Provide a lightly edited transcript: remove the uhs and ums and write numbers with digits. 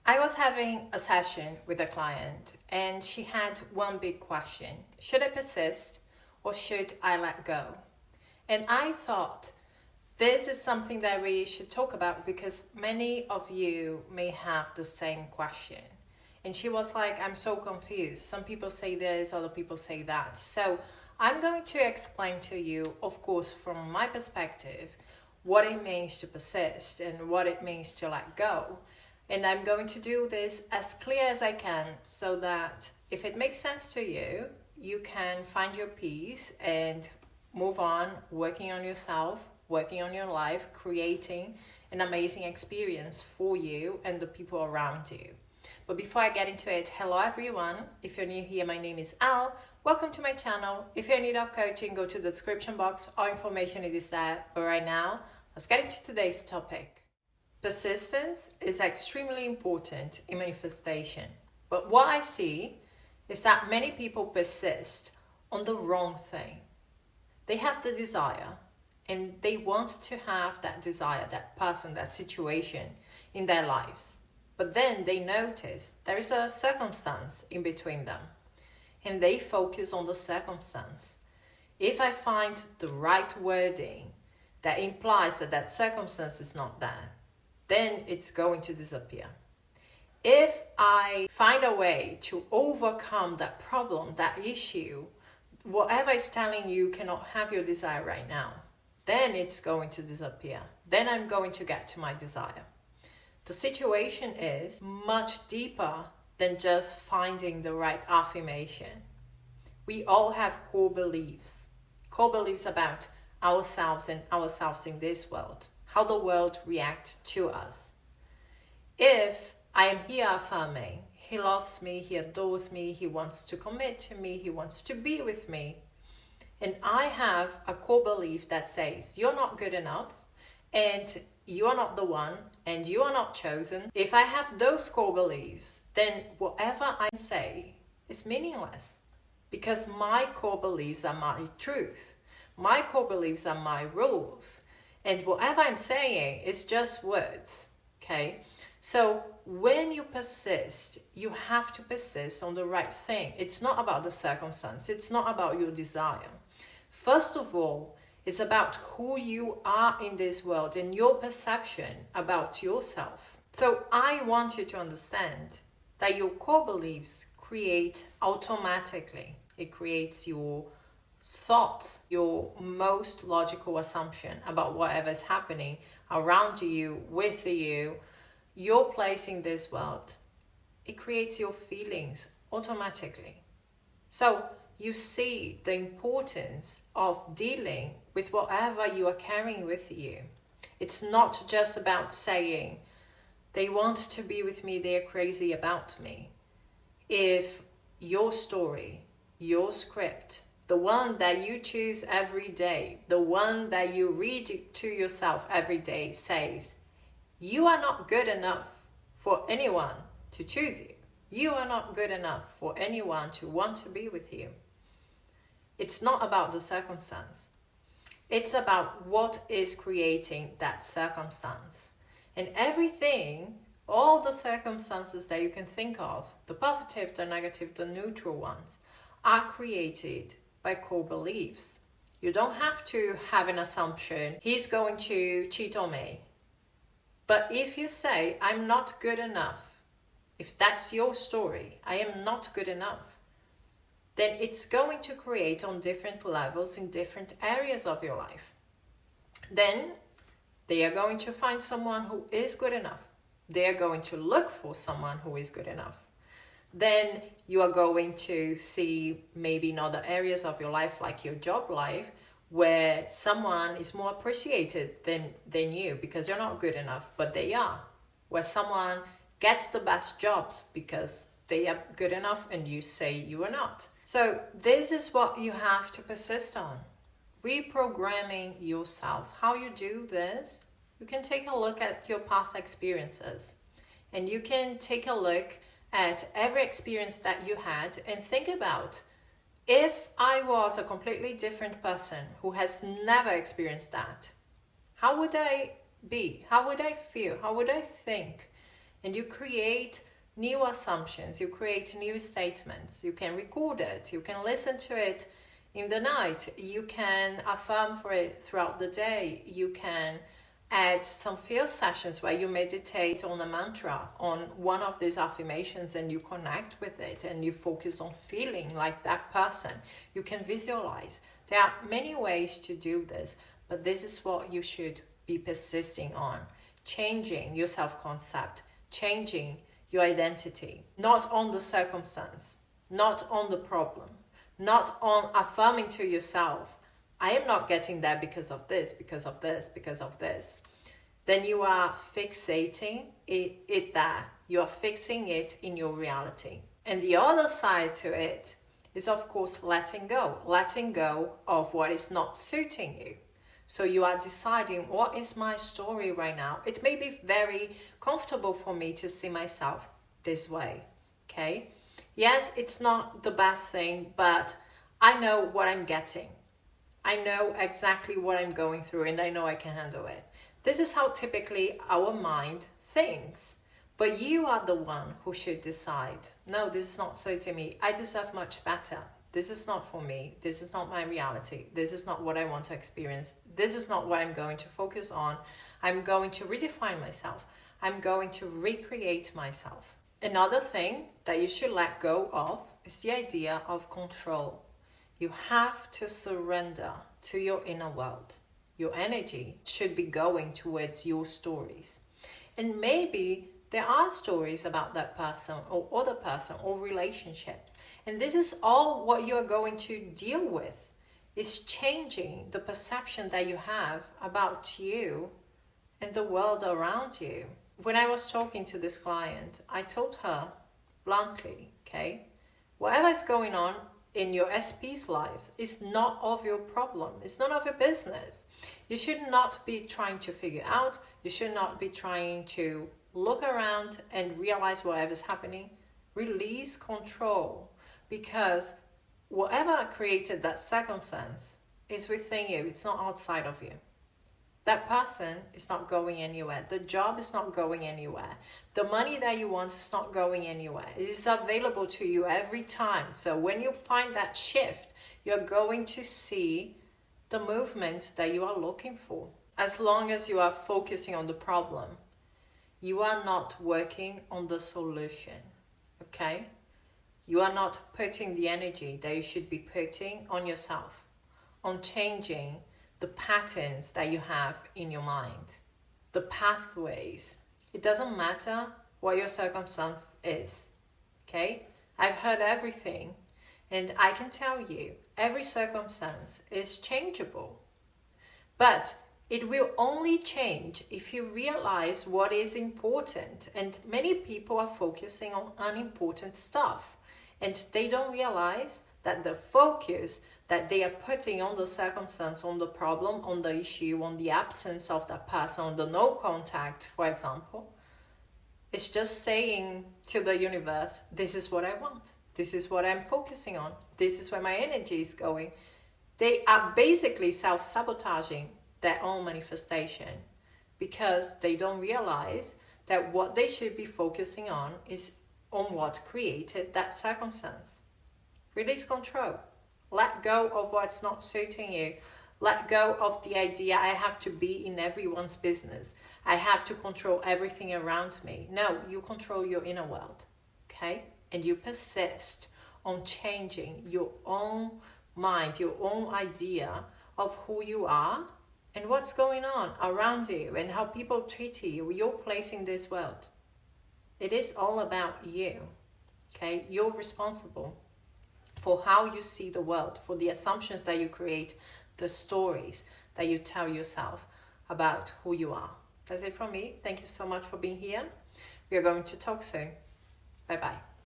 I was having a session with a client and she had one big question. Should I persist or should I let go? And I thought this is something that we should talk about because many of you may have the same question. And she was like, I'm so confused. Some people say this, other people say that. So I'm going to explain to you, of course, from my perspective, what it means to persist and what it means to let go. And I'm going to do this as clear as I can so that if it makes sense to you, you can find your peace and move on working on yourself, working on your life, creating an amazing experience for you and the people around you. But before I get into it, hello everyone. If you're new here, my name is Al. Welcome to my channel. If you're in need of coaching, go to the description box. All information is there. But right now, let's get into today's topic. Persistence is extremely important in manifestation. But what I see is that many people persist on the wrong thing. They have the desire and they want to have that desire, that person, that situation in their lives. But then they notice there is a circumstance in between them and they focus on the circumstance. If I find the right wording that implies that that circumstance is not there, then it's going to disappear. If I find a way to overcome that problem, that issue, whatever is telling you cannot have your desire right now, then it's going to disappear. Then I'm going to get to my desire. The situation is much deeper than just finding the right affirmation. We all have core beliefs about ourselves and ourselves in this world, how the world reacts to us. If I am here affirming, he loves me, he adores me, he wants to commit to me, he wants to be with me, and I have a core belief that says, you're not good enough, and you are not the one, and you are not chosen. If I have those core beliefs, then whatever I say is meaningless, because my core beliefs are my truth. My core beliefs are my rules. And whatever I'm saying is just words, okay? So when you persist, you have to persist on the right thing. It's not about the circumstance. It's not about your desire. First of all, it's about who you are in this world and your perception about yourself. So I want you to understand that your core beliefs create automatically. It creates your thoughts, your most logical assumption about whatever is happening around you, with you, your place in this world. It creates your feelings automatically. So you see the importance of dealing with whatever you are carrying with you. It's not just about saying, they want to be with me, they're crazy about me. If your story, your script, the one that you choose every day, the one that you read to yourself every day says, you are not good enough for anyone to choose you. You are not good enough for anyone to want to be with you. It's not about the circumstance. It's about what is creating that circumstance. And everything, all the circumstances that you can think of, the positive, the negative, the neutral ones, are created by core beliefs. You don't have to have an assumption, he's going to cheat on me. But if you say, I'm not good enough, if that's your story, I am not good enough, then it's going to create on different levels in different areas of your life. Then they are going to find someone who is good enough. They are going to look for someone who is good enough. Then you are going to see maybe in other areas of your life, like your job life, where someone is more appreciated than you because you're not good enough, but they are. Where someone gets the best jobs because they are good enough and you say you are not. So this is what you have to persist on. Reprogramming yourself. How you do this, you can take a look at your past experiences and you can take a look at every experience that you had and think about, if I was a completely different person who has never experienced that, how would I be? How would I feel? How would I think? and you create new assumptions, you create new statements. You can record it, you can listen to it in the night, you can affirm for it throughout the day, you can add some field sessions where you meditate on a mantra, on one of these affirmations, and you connect with it and you focus on feeling like that person. You can visualize. There are many ways to do this, but this is what you should be persisting on. Changing your self-concept, changing your identity, not on the circumstance, not on the problem, not on affirming to yourself, I am not getting there because of this, because of this, because of this. Then you are fixating it there. You are fixing it in your reality. And the other side to it is, of course, letting go of what is not suiting you. So you are deciding, what is my story right now? It may be very comfortable for me to see myself this way, okay? Yes, it's not the best thing, but I know what I'm getting. I know exactly what I'm going through, and I know I can handle it. This is how typically our mind thinks. But you are the one who should decide, no, this is not suiting me. I deserve much better. This is not for me. This is not my reality. This is not what I want to experience. This is not what I'm going to focus on. I'm going to redefine myself. I'm going to recreate myself. Another thing that you should let go of is the idea of control. You have to surrender to your inner world. Your energy should be going towards your stories. And maybe there are stories about that person or other person or relationships. And this is all what you're going to deal with, is changing the perception that you have about you and the world around you. When I was talking to this client, I told her bluntly, okay, whatever is going on in your SP's lives is not of your problem. It's none of your business. You should not be trying to figure out. You should not be trying to look around and realize whatever's happening. Release control, because whatever created that circumstance is within you. It's not outside of you. That person is not going anywhere. The job is not going anywhere. The money that you want is not going anywhere. It is available to you every time. So when you find that shift, you're going to see the movement that you are looking for. As long as you are focusing on the problem, you are not working on the solution, okay? You are not putting the energy that you should be putting on yourself, on changing the patterns that you have in your mind, the pathways. It doesn't matter what your circumstance is, okay? I've heard everything, and I can tell you, every circumstance is changeable. But it will only change if you realize what is important. And many people are focusing on unimportant stuff, and they don't realize that the focus that they are putting on the circumstance, on the problem, on the issue, on the absence of that person, on the no contact, for example, is just saying to the universe, this is what I want. This is what I'm focusing on. This is where my energy is going. They are basically self-sabotaging their own manifestation, because they don't realize that what they should be focusing on is on what created that circumstance. Release control. Let go of what's not suiting you. Let go of the idea, I have to be in everyone's business. I have to control everything around me. No, you control your inner world, okay? And you persist on changing your own mind, your own idea of who you are and what's going on around you and how people treat you, your place in this world. It is all about you, okay? You're responsible for how you see the world, for the assumptions that you create, the stories that you tell yourself about who you are. That's it from me. Thank you so much for being here. We are going to talk soon. Bye-bye.